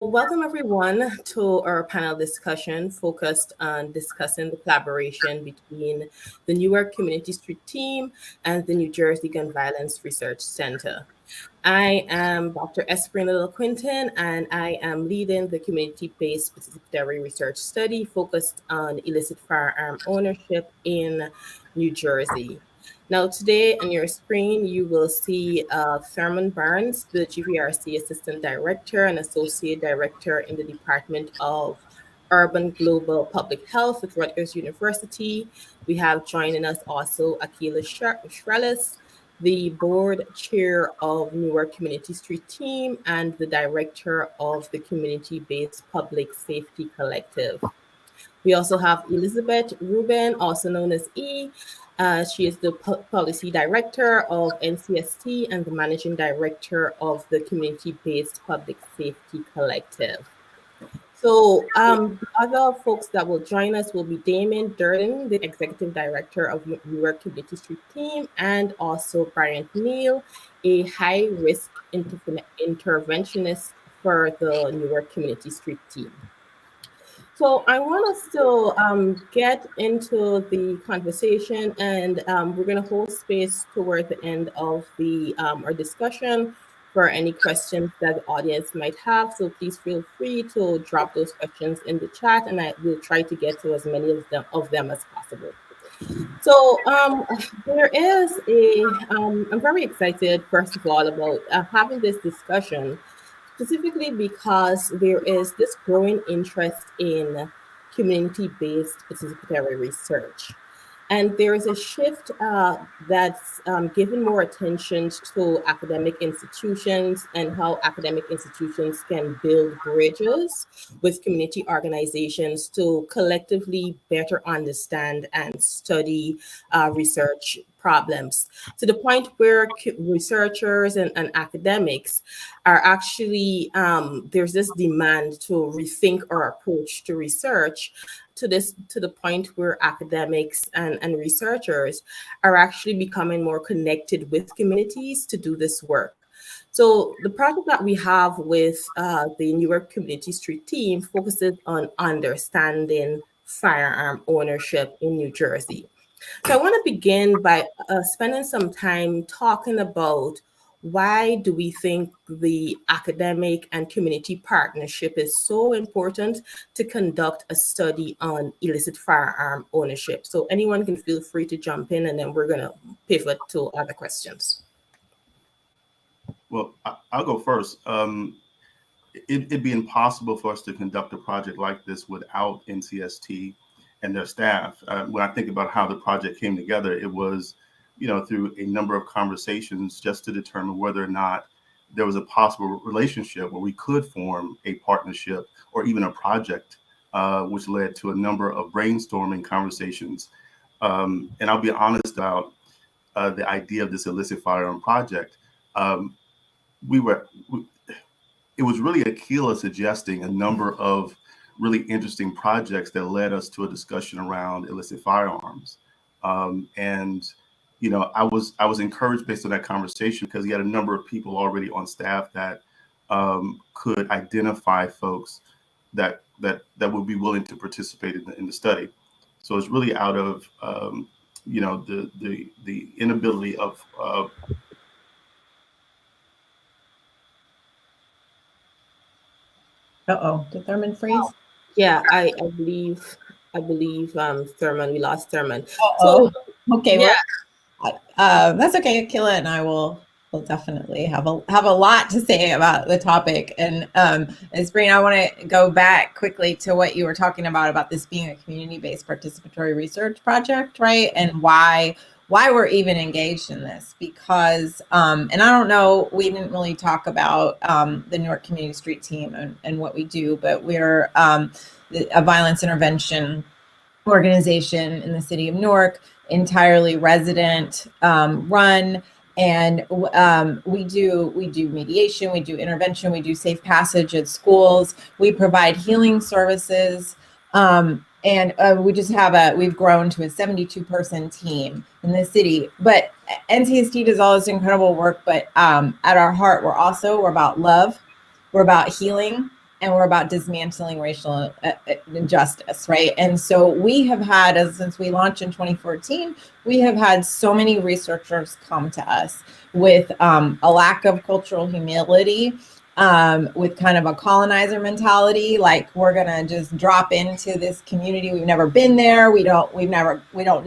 Welcome everyone to our panel discussion focused on discussing the collaboration between the Newark Community Street Team and the New Jersey Gun Violence Research Center. I am Dr. Esprin Little Quinton, and I am leading the community-based participatory research study focused on illicit firearm ownership in New Jersey. Now, today on your screen, you will see Thurman Barnes, the GVRC Assistant Director and Associate Director in the Department of Urban Global Public Health at Rutgers University. We have joining us also Akila Shrellis, the board chair of Newark Community Street Team and the director of the Community-Based Public Safety Collective. We also have Elizabeth Rubin, also known as E. She is the policy director of NCST and the managing director of the Community-Based Public Safety Collective. So the other folks that will join us will be Damon Durden, the executive director of Newark Community Street Team, and also Bryant Neal, a high-risk interventionist for the Newark Community Street Team. So I want us to get into the conversation, and we're going to hold space toward the end of the our discussion for any questions that the audience might have. So please feel free to drop those questions in the chat, and I will try to get to as many of them as possible. So there is I'm very excited, first of all, about having this discussion, specifically because there is this growing interest in community-based participatory research. And there is a shift that's given more attention to academic institutions and how academic institutions can build bridges with community organizations to collectively better understand and study research problems, to the point where researchers and academics are actually, there's this demand to rethink our approach to research to the point where academics and researchers are actually becoming more connected with communities to do this work. So the project that we have with the Newark Community Street Team focuses on understanding firearm ownership in New Jersey. So I want to begin by spending some time talking about why do we think the academic and community partnership is so important to conduct a study on illicit firearm ownership? So anyone can feel free to jump in, and then we're going to pivot to other questions. Well, I'll go first. It'd be impossible for us to conduct a project like this without NCST and their staff. When I think about how the project came together, it was, through a number of conversations just to determine whether or not there was a possible relationship where we could form a partnership or even a project, which led to a number of brainstorming conversations. And I'll be honest about the idea of this illicit firearm project. It was really Akila suggesting a number of really interesting projects that led us to a discussion around illicit firearms. I was encouraged based on that conversation because he had a number of people already on staff that could identify folks that would be willing to participate in the study. So it's really out of the inability of did Thurman freeze? Yeah, I believe Thurman, we lost Thurman. So okay, yeah. That's okay. Akila and I will definitely have a lot to say about the topic. And Esprin, I want to go back quickly to what you were talking about this being a community-based participatory research project, right? And why we're even engaged in this, because and I don't know, we didn't really talk about the Newark Community Street Team and what we do, but we're a violence intervention organization in the city of Newark, entirely resident run, and we do mediation, we do intervention, we do safe passage at schools, we provide healing services, and we've grown to a 72-person team in the city. But NCST does all this incredible work, but at our heart, we're about love, we're about healing, and we're about dismantling racial injustice, right? And so we have had, since we launched in 2014, we have had so many researchers come to us with a lack of cultural humility, with kind of a colonizer mentality, like we're gonna just drop into this community. We've never been there. We don't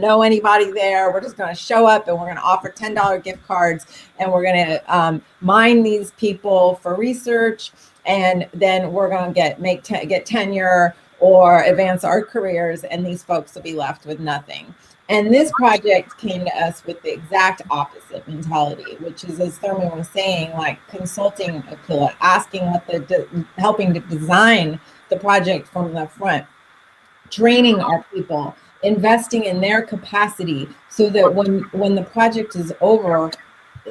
know anybody there. We're just gonna show up and we're gonna offer $10 gift cards and we're gonna mine these people for research, and then we're gonna get tenure or advance our careers, and these folks will be left with nothing. And this project came to us with the exact opposite mentality, which is, as Thurman was saying, like consulting Aquila, asking helping to design the project from the front, training our people, investing in their capacity so that when the project is over,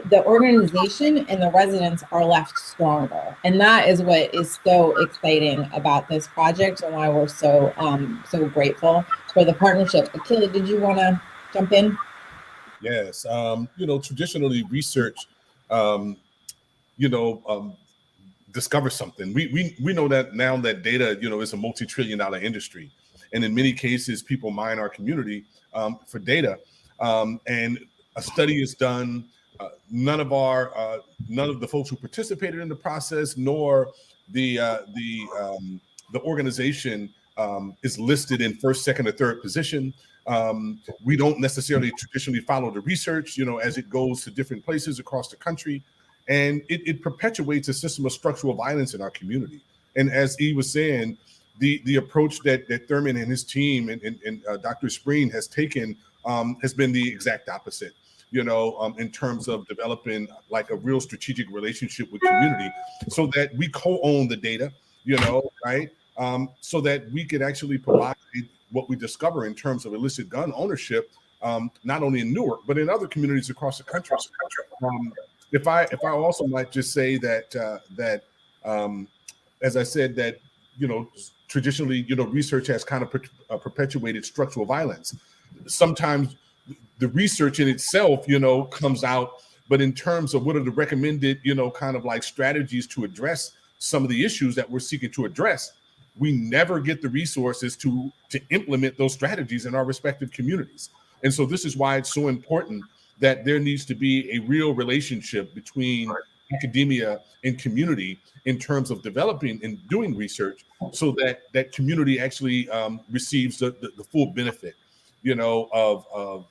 the organization and the residents are left stronger. And that is what is so exciting about this project and why we're so grateful for the partnership. Aquila, did you want to jump in? Yes. Traditionally research, discovers something. We know that now that data, is a multi-trillion-dollar industry. And in many cases, people mine our community for data. And a study is done. None of the folks who participated in the process, nor the organization is listed in first, second, or third position. We don't necessarily traditionally follow the research, as it goes to different places across the country, and it perpetuates a system of structural violence in our community. And as he was saying, the approach that Thurman and his team and Dr. Spreen has taken has been the exact opposite. In terms of developing like a real strategic relationship with community so that we co-own the data, right? So that we could actually provide what we discover in terms of illicit gun ownership, not only in Newark, but in other communities across the country. If I also might just say that as I said, that, traditionally, research has kind of perpetuated structural violence. Sometimes the research in itself, comes out, but in terms of what are the recommended, kind of like strategies to address some of the issues that we're seeking to address, we never get the resources to implement those strategies in our respective communities. And so this is why it's so important that there needs to be a real relationship between academia and community in terms of developing and doing research so that community actually receives the full benefit, of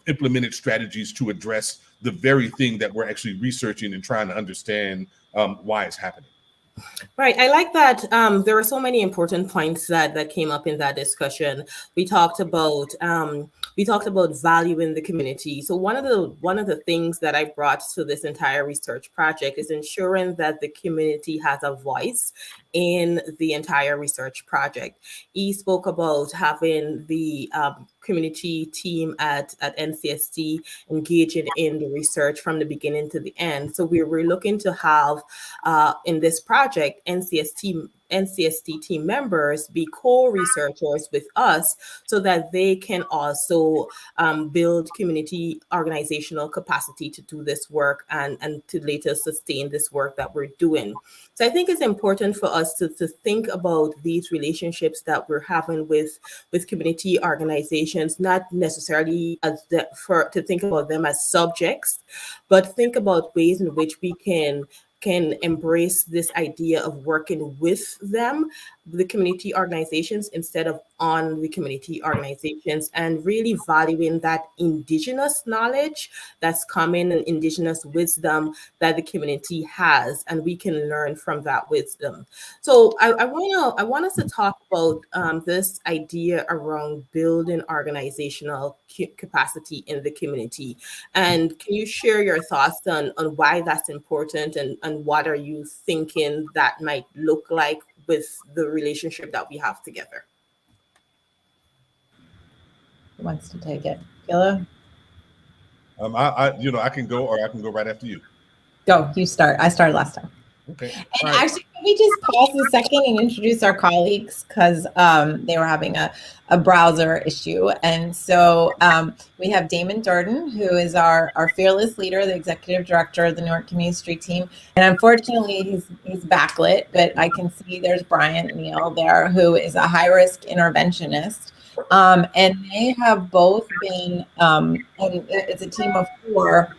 implemented strategies to address the very thing that we're actually researching and trying to understand why it's happening. Right. I like that. There were so many important points that came up in that discussion. We talked about valuing the community. So one of the things that I brought to this entire research project is ensuring that the community has a voice in the entire research project. He spoke about having the community team at NCST engaging in the research from the beginning to the end. So we were looking to have in this project NCST team members be co-researchers with us so that they can also build community organizational capacity to do this work and to later sustain this work that we're doing. So I think it's important for us to think about these relationships that we're having with community organizations, not necessarily to think about them as subjects, but think about ways in which we can embrace this idea of working with them, the community organizations, instead of on the community organizations, and really valuing that indigenous knowledge that's coming and indigenous wisdom that the community has, and we can learn from that wisdom. So I want us to talk about this idea around building organizational capacity in the community. And can you share your thoughts on why that's important and what are you thinking that might look like with the relationship that we have together? Who wants to take it? Gilla? I can go, or I can go right after you. Go, you start. I started last time. Okay. And All right. actually, can we just pause a second and introduce our colleagues because they were having a browser issue. And so we have Damon Durden, who is our fearless leader, the executive director of the Newark Community Street Team. And unfortunately, he's backlit, but I can see there's Bryant Neal there, who is a high-risk interventionist. And they have both been, and it's a team of 4.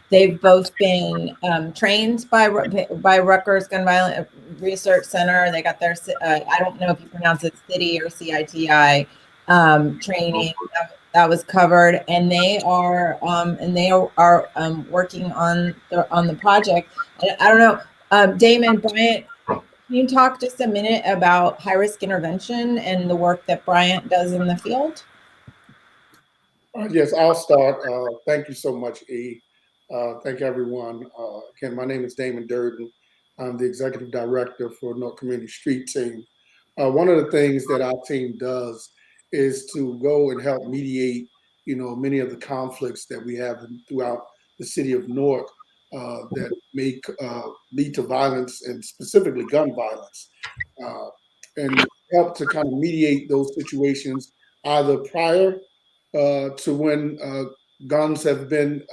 They've both been trained by Rutgers Gun Violence Research Center. They got their, I don't know if you pronounce it CITI or CITI training that was covered, and they are working on the project. I don't know, Damon, Bryant, can you talk just a minute about high risk intervention and the work that Bryant does in the field? Yes, I'll start. Thank you so much, E. Thank you, everyone. Again, my name is Damon Durden. I'm the executive director for Newark Community Street Team. One of the things that our team does is to go and help mediate, many of the conflicts that we have throughout the city of Newark that may lead to violence and specifically gun violence, and help to kind of mediate those situations either prior to when guns have been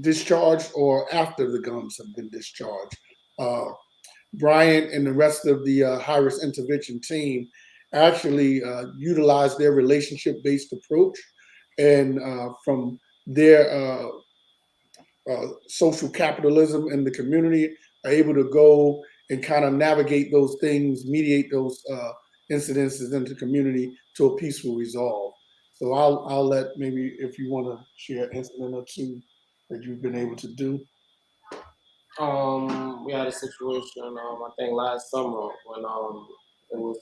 discharged or after the guns have been discharged. Bryant and the rest of the high-risk intervention team actually utilize their relationship-based approach, and from their social capitalism in the community, are able to go and kind of navigate those things, mediate those incidences into the community to a peaceful resolve. So I'll let, maybe if you want to share an incident or two that you've been able to do. We had a situation, I think last summer when it was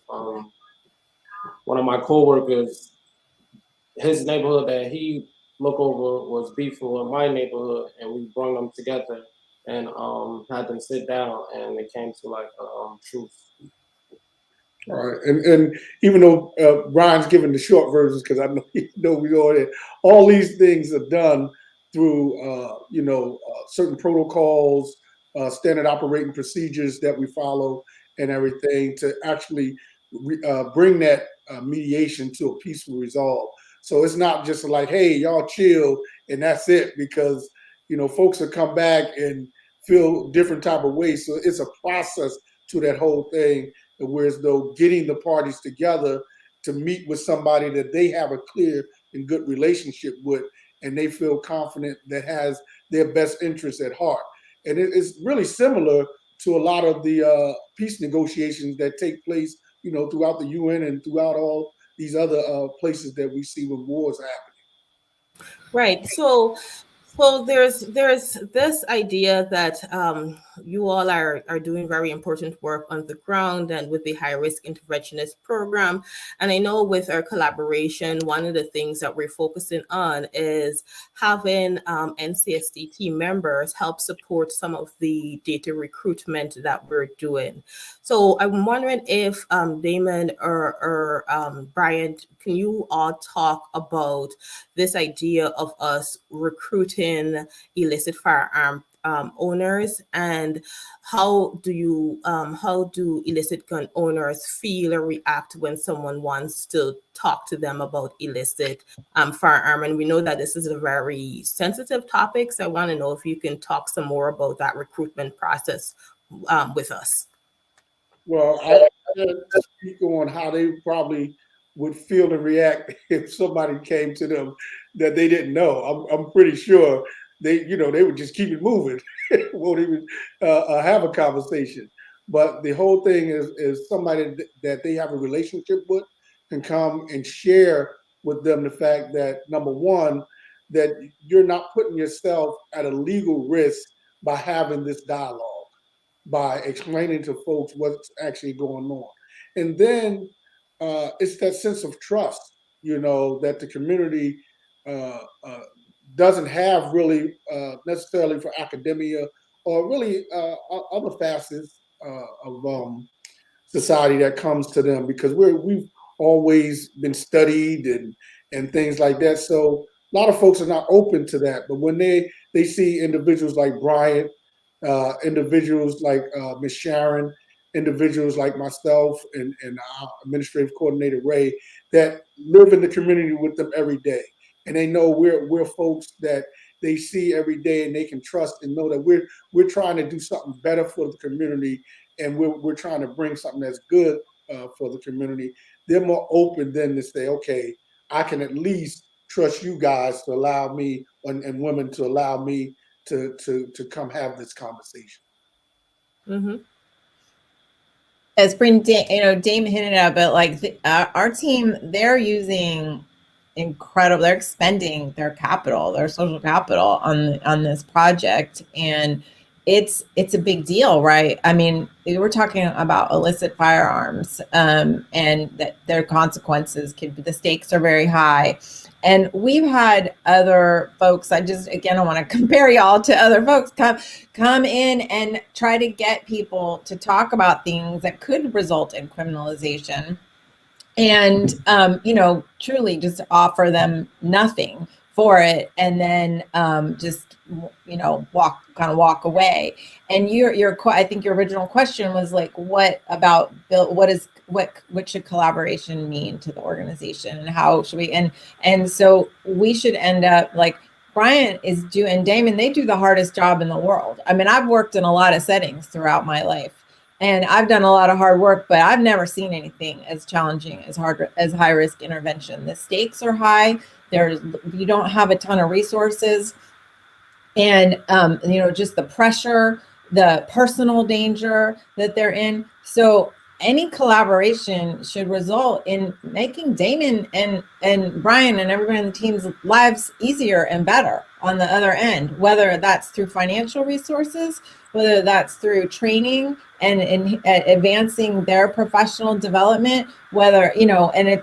one of my coworkers, his neighborhood that he looked over was beefing with my neighborhood, and we brought them together and had them sit down, and it came to like truth. All right, and even though Brian's giving the short versions, because I know we already, all these things are done through certain protocols, standard operating procedures that we follow, and everything to actually bring that mediation to a peaceful resolve. So it's not just like, hey, y'all chill and that's it, because folks will come back and feel different type of ways. So it's a process to that whole thing. Whereas though getting the parties together to meet with somebody that they have a clear and good relationship with, and they feel confident that has their best interests at heart. And it's really similar to a lot of the peace negotiations that take place, throughout the UN and throughout all these other places that we see when wars happen. Right. So there's this idea that you all are doing very important work on the ground and with the high risk interventionist program. And I know with our collaboration, one of the things that we're focusing on is having NCST team members help support some of the data recruitment that we're doing. So I'm wondering if Damon or Bryant, can you all talk about this idea of us recruiting illicit firearm owners, and how do illicit gun owners feel or react when someone wants to talk to them about illicit firearm? And we know that this is a very sensitive topic, so I want to know if you can talk some more about that recruitment process with us. Well, I can't speak on how they probably would feel and react if somebody came to them that they didn't know. I'm pretty sure they would just keep it moving, won't even have a conversation. But the whole thing is somebody that they have a relationship with can come and share with them the fact that, number one, that you're not putting yourself at a legal risk by having this dialogue, by explaining to folks what's actually going on. And then it's that sense of trust, that the community doesn't have really necessarily for academia or really other facets of society that comes to them, because we've always been studied and things like that. So a lot of folks are not open to that. But when they they see individuals like Bryant, individuals like Ms. Sharon, individuals like myself and our administrative coordinator Ray that live in the community with them every day, and they know we're folks that they see every day, and they can trust and know that we're trying to do something better for the community, and we're trying to bring something that's good for the community. They're more open than to say, okay, I can at least trust you guys to allow me and women to allow me to come have this conversation. Mm-hmm. As Dame hinted at, but like our team, they're using incredible. They're expending their capital, their social capital on this project, and it's a big deal, right? I mean, we're talking about illicit firearms, and that their consequences the stakes are very high. And we've had other folks, I don't want to compare y'all to other folks, come in and try to get people to talk about things that could result in criminalization, and truly just offer them nothing for it, and then just walk away. And I think your original question was like, what about Bill? What should collaboration mean to the organization, and how should we? And so we should end up like Brian is doing, and Damon, they do the hardest job in the world. I mean, I've worked in a lot of settings throughout my life, and I've done a lot of hard work, but I've never seen anything as challenging as high risk intervention. The stakes are high. You don't have a ton of resources, and just the pressure, the personal danger that they're in. So any collaboration should result in making Damon and Brian and everybody on the team's lives easier and better on the other end, whether that's through financial resources, whether that's through training and advancing their professional development, whether,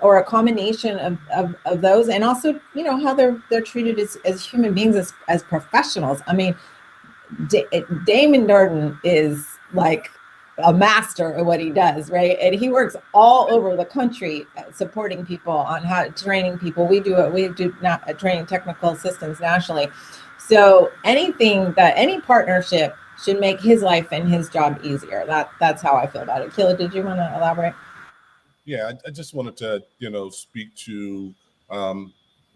or a combination of those, and also, how they're treated as human beings, as professionals. I mean, Damon Durden is like a master at what he does, right? And he works all over the country supporting people on training people. We do not training technical assistants nationally. So any partnership should make his life and his job easier. That's how I feel about it. Kayla, did you want to elaborate? Yeah, I just wanted to, speak to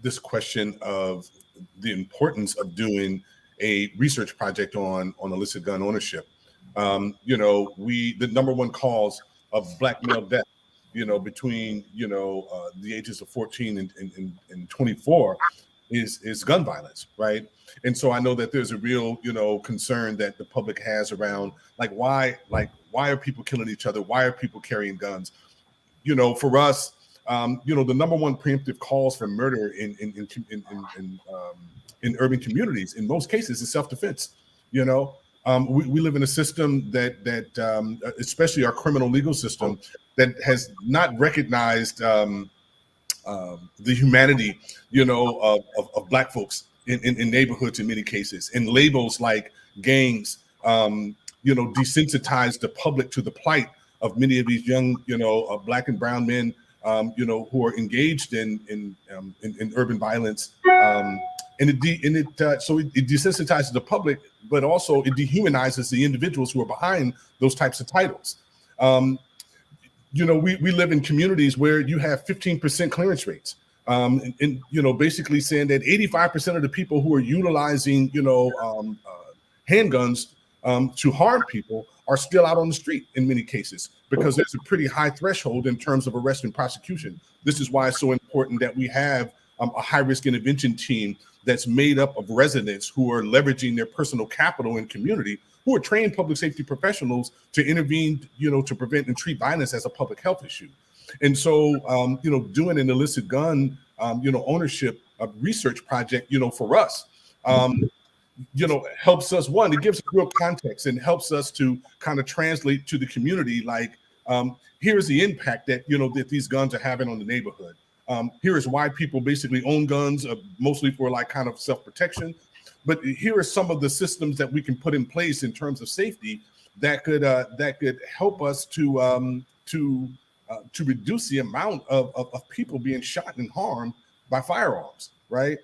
this question of the importance of doing a research project on illicit gun ownership. The number one cause of Black male death, between the ages of 14 and 24 is gun violence, right? And so I know that there's a real concern that the public has around why are people killing each other? Why are people carrying guns? For us, the number one preemptive cause for murder in urban communities in most cases is self-defense. We live in a system that especially our criminal legal system, that has not recognized the humanity, of Black folks in neighborhoods in many cases, and labels like gangs, desensitize the public to the plight of many of these young, Black and brown men, who are engaged in urban violence. So it desensitizes the public, but also it dehumanizes the individuals who are behind those types of titles. We live in communities where you have 15% clearance rates, and basically saying that 85% of the people who are utilizing, handguns to harm people are still out on the street in many cases, because there's a pretty high threshold in terms of arrest and prosecution. This is why it's so important that we have a high-risk intervention team that's made up of residents who are leveraging their personal capital and community, who are trained public safety professionals to intervene, to prevent and treat violence as a public health issue. And so, doing an illicit gun, ownership research project, for us, helps us, one, it gives us real context and helps us to kind of translate to the community, here's the impact that, that these guns are having on the neighborhood. Here is why people basically own guns, mostly for kind of self-protection. But here are some of the systems that we can put in place in terms of safety that could help us to reduce the amount of people being shot and harmed by firearms, right?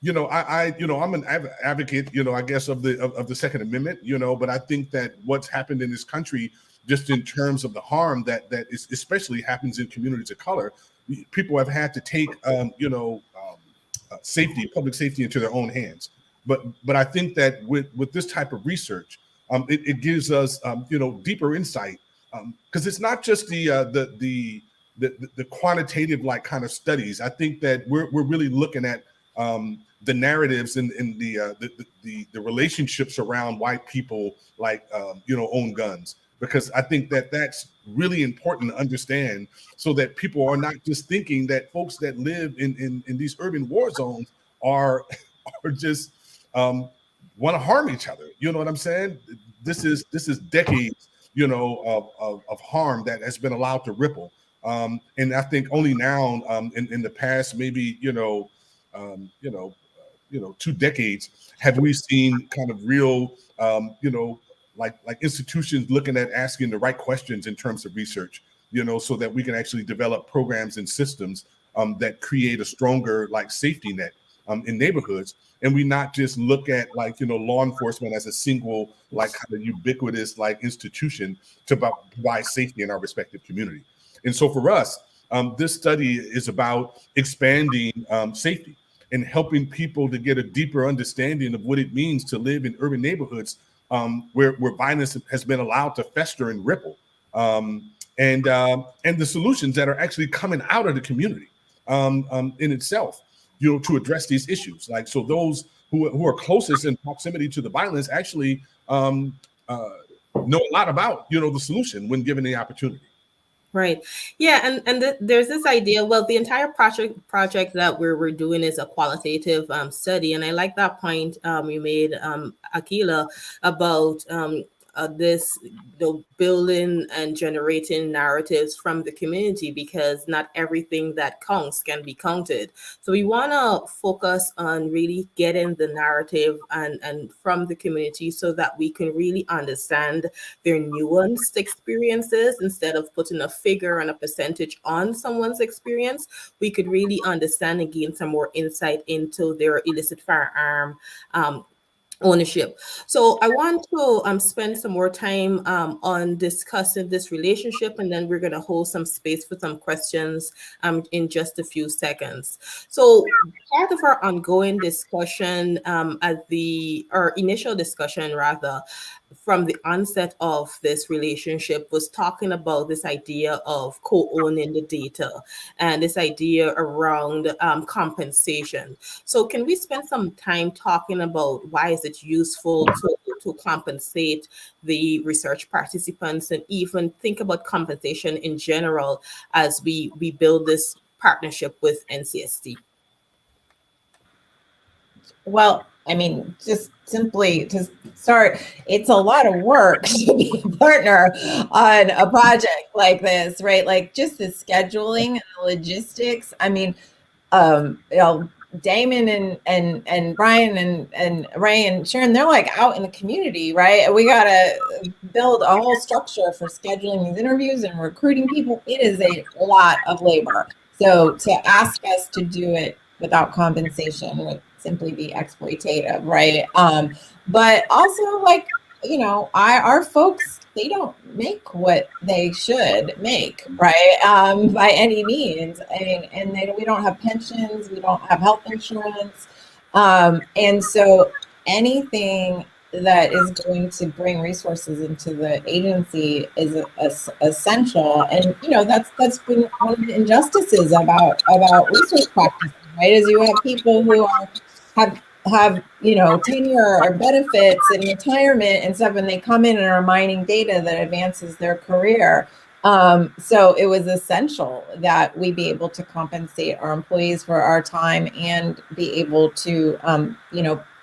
I'm an advocate, I guess of the Second Amendment, but I think that what's happened in this country, just in terms of the harm that is especially happens in communities of color, people have had to take, public safety into their own hands. But I think that with this type of research, it gives us, deeper insight, because it's not just the quantitative like kind of studies. I think that we're really looking at the narratives and the relationships around why people own guns, because I think that that's really important to understand, so that people are not just thinking that folks that live in these urban war zones are just want to harm each other. You know what I'm saying? This is decades, of harm that has been allowed to ripple. And I think only now, in the past, maybe 2 decades, have we seen kind of real, like institutions looking at asking the right questions in terms of research, so that we can actually develop programs and systems that create a stronger safety net in neighborhoods. And we not just look at law enforcement as a single kind of ubiquitous institution to provide safety in our respective community. And so for us, this study is about expanding safety and helping people to get a deeper understanding of what it means to live in urban neighborhoods where violence has been allowed to fester and ripple, and the solutions that are actually coming out of the community in itself, to address these issues. So those who are closest in proximity to the violence actually know a lot about the solution when given the opportunity. Right. Yeah. And there's this idea. Well, the entire project that we're doing is a qualitative study. And I like that point you made, Akila, about this building and generating narratives from the community, because not everything that counts can be counted. So we want to focus on really getting the narrative and from the community, so that we can really understand their nuanced experiences. Instead of putting a figure and a percentage on someone's experience, we could really understand and gain some more insight into their illicit firearm ownership. So I want to spend some more time on discussing this relationship, and then we're going to hold some space for some questions in just a few seconds. So part of our ongoing discussion, our initial discussion rather, from the onset of this relationship, was talking about this idea of co-owning the data and this idea around compensation. So can we spend some time talking about why is it useful to compensate the research participants, and even think about compensation in general as we build this partnership with NCST? Well, I mean, just simply to start, it's a lot of work to be a partner on a project like this, right? Just the scheduling and the logistics. I mean, Damon and Brian and Ray and Sharon, they're out in the community, right? We got to build a whole structure for scheduling these interviews and recruiting people. It is a lot of labor. So to ask us to do it without compensation would simply be exploitative, right? But also, our folks, they don't make what they should make, right? By any means. And we don't have pensions, we don't have health insurance. And so anything that is going to bring resources into the agency is essential. And, that's been one of the injustices about research practices, right? Is you have people who have tenure or benefits and retirement and stuff, and they come in and are mining data that advances their career. So it was essential that we be able to compensate our employees for our time and be able to,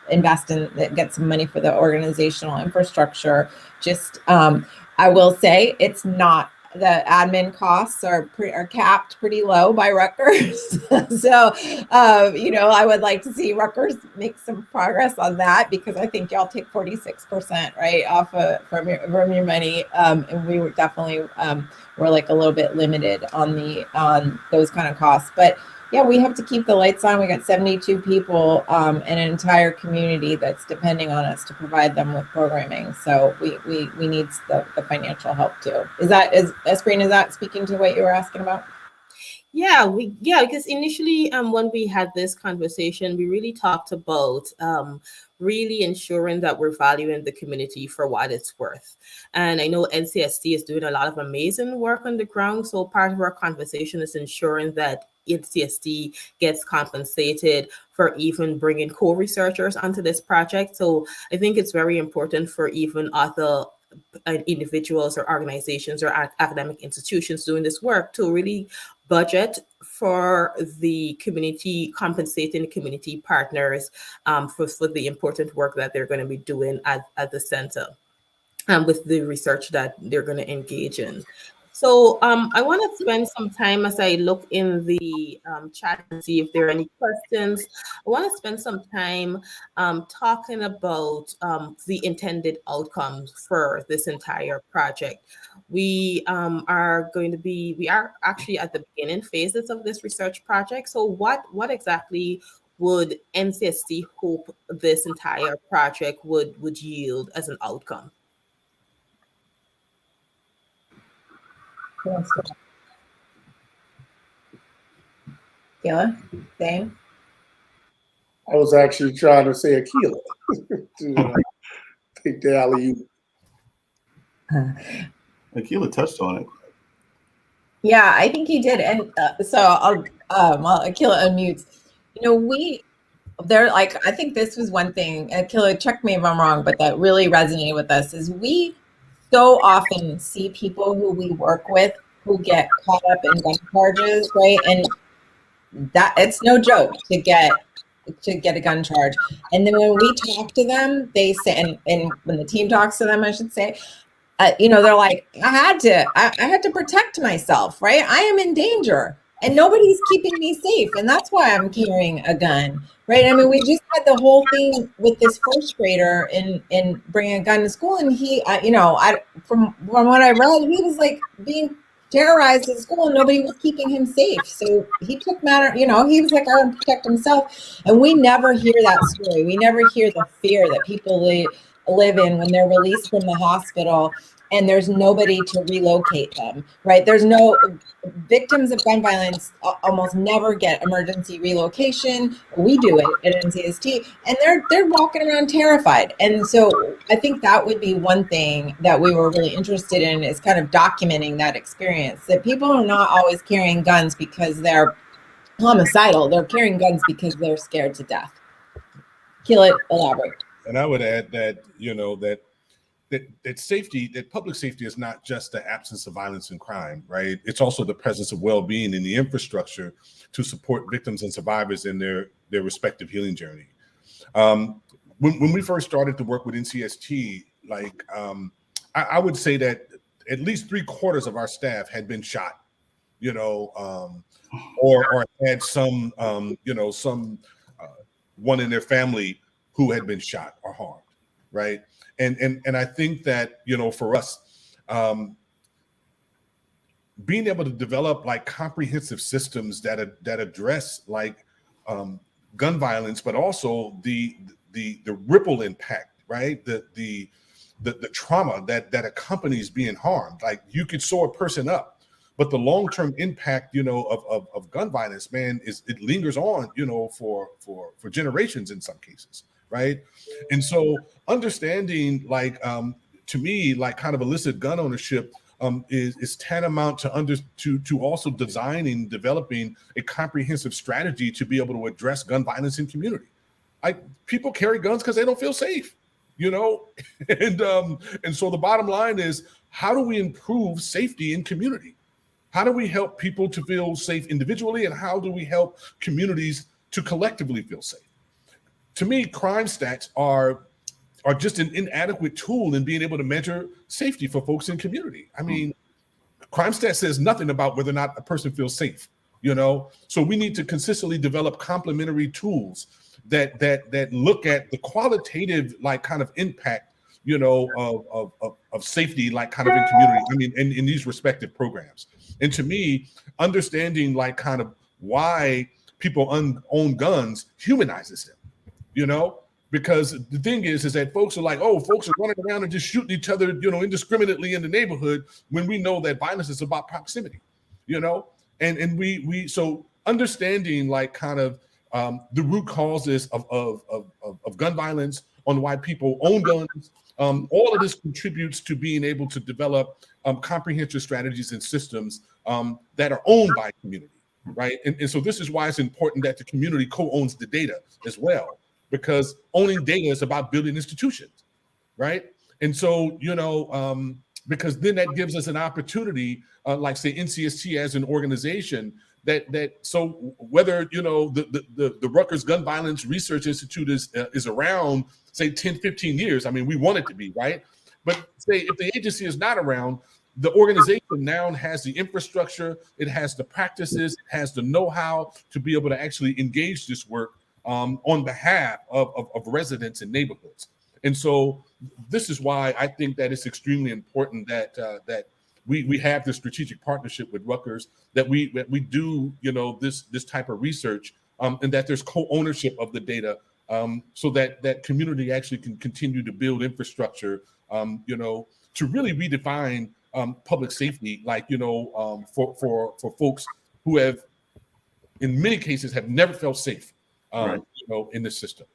invest in, get some money for the organizational infrastructure. Just, I will say it's not, the admin costs are capped pretty low by Rutgers. So, I would like to see Rutgers make some progress on that, because I think y'all take 46%, right, off from your money. And we were definitely, we're a little bit limited on those kind of costs. But Yeah, we have to keep the lights on. We got 72 people and an entire community that's depending on us to provide them with programming. So we need the financial help too. Is Espreen, is that speaking to what you were asking about? Yeah, because initially, when we had this conversation, we really talked about really ensuring that we're valuing the community for what it's worth. And I know NCST is doing a lot of amazing work on the ground. So part of our conversation is ensuring that NCST gets compensated for even bringing co-researchers onto this project. So I think it's very important for even other individuals or organizations or academic institutions doing this work to really budget for the community, compensating community partners for the important work that they're going to be doing at the center and with the research that they're going to engage in. So I want to spend some time as I look in the chat and see if there are any questions. I want to spend some time talking about the intended outcomes for this entire project. We are actually at the beginning phases of this research project. So what exactly would NCST hope this entire project would yield as an outcome? Keila, Dane? I was actually trying to say Akila to take the alley-oop. Akila touched on it. Yeah, I think he did. And so I'll Akila unmutes. You know, they're like, I think this was one thing, Akila, check me if I'm wrong, but that really resonated with us is we so often see people who we work with who get caught up in gun charges, right? And that it's no joke to get a gun charge. And then when we talk to them, they say, and when the team talks to them, I should say, you know, they're like, I had to protect myself, right? I am in danger and nobody's keeping me safe. And that's why I'm carrying a gun, right? I mean, we just had the whole thing with this first grader in bringing a gun to school. And he, from what I read, he was like being terrorized at school and nobody was keeping him safe. So he took matter, you know, he was like, I want to protect himself. And we never hear that story. We never hear the fear that people live in when they're released from the hospital and there's nobody to relocate them, right? There's no victims of gun violence almost never get emergency relocation. We do it at NCST and they're walking around terrified. And so I think that would be one thing that we were really interested in is kind of documenting that experience, that people are not always carrying guns because they're homicidal. They're carrying guns because they're scared to death. Keila, elaborate. And I would add that, you know, that safety, that public safety is not just the absence of violence and crime, right? It's also the presence of well-being in the infrastructure to support victims and survivors in their respective healing journey. When we first started to work with NCST, like I would say that at least 3/4 of our staff had been shot, you know, or had some, one in their family who had been shot or harmed, right? And I think that, you know, for us, being able to develop like comprehensive systems that address like gun violence, but also the ripple impact, right? The trauma that accompanies being harmed. Like you could sew a person up, but the long-term impact, you know, of gun violence, man, it lingers on, you know, for generations in some cases. Right. And so understanding like to me, like kind of illicit gun ownership is tantamount to also designing, developing a comprehensive strategy to be able to address gun violence in community. Like people carry guns because they don't feel safe, you know, and so the bottom line is, how do we improve safety in community? How do we help people to feel safe individually, and how do we help communities to collectively feel safe? To me, crime stats are just an inadequate tool in being able to measure safety for folks in community. I mean, crime stats says nothing about whether or not a person feels safe, you know? So we need to consistently develop complementary tools that look at the qualitative like kind of impact, you know, of safety, like kind of in community, I mean, in these respective programs. And to me, understanding like kind of why people own guns humanizes them, you know? Because the thing is that folks are like, oh, folks are running around and just shooting each other, you know, indiscriminately in the neighborhood, when we know that violence is about proximity, you know? And we so understanding like kind of the root causes of gun violence, on why people own guns, all of this contributes to being able to develop comprehensive strategies and systems that are owned by community, right? And so this is why it's important that the community co-owns the data as well, because owning data is about building institutions, right? And so, you know, because then that gives us an opportunity, like say NCST as an organization, that so whether, you know, the Rutgers Gun Violence Research Institute is around, say 10, 15 years, I mean, we want it to be, right? But say if the agency is not around, the organization now has the infrastructure, it has the practices, it has the know-how to be able to actually engage this work on behalf of residents and neighborhoods. And so this is why I think that it's extremely important that that we have this strategic partnership with Rutgers, that we do, you know, this type of research, and that there's co-ownership of the data, so that community actually can continue to build infrastructure, you know, to really redefine public safety, like, you know, for folks who have, in many cases, have never felt safe, Right. you know, in the system.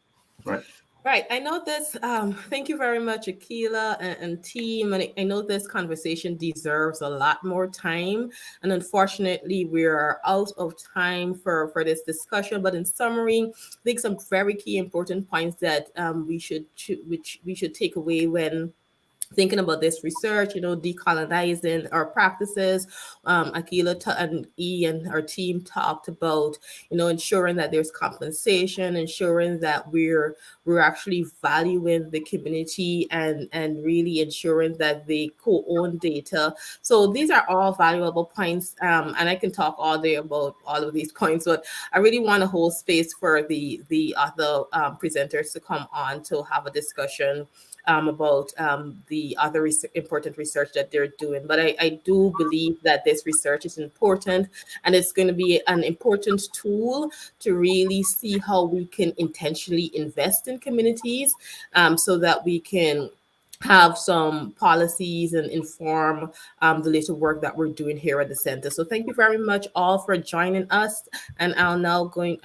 Right. Right. I know this. Thank you very much, Akila and team. And I know this conversation deserves a lot more time. And unfortunately, we're out of time for this discussion. But in summary, I think some very key important points that we should take away when thinking about this research, you know, decolonizing our practices. Akila and E and our team talked about, you know, ensuring that there's compensation, ensuring that we're actually valuing the community and really ensuring that they co-own data. So these are all valuable points, and I can talk all day about all of these points, but I really want to hold space for the other presenters to come on to have a discussion about the other important research that they're doing. But I do believe that this research is important, and it's going to be an important tool to really see how we can intentionally invest in communities, so that we can have some policies and inform the little work that we're doing here at the center. So thank you very much all for joining us. And I'm now going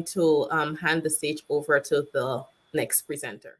to hand the stage over to the next presenter.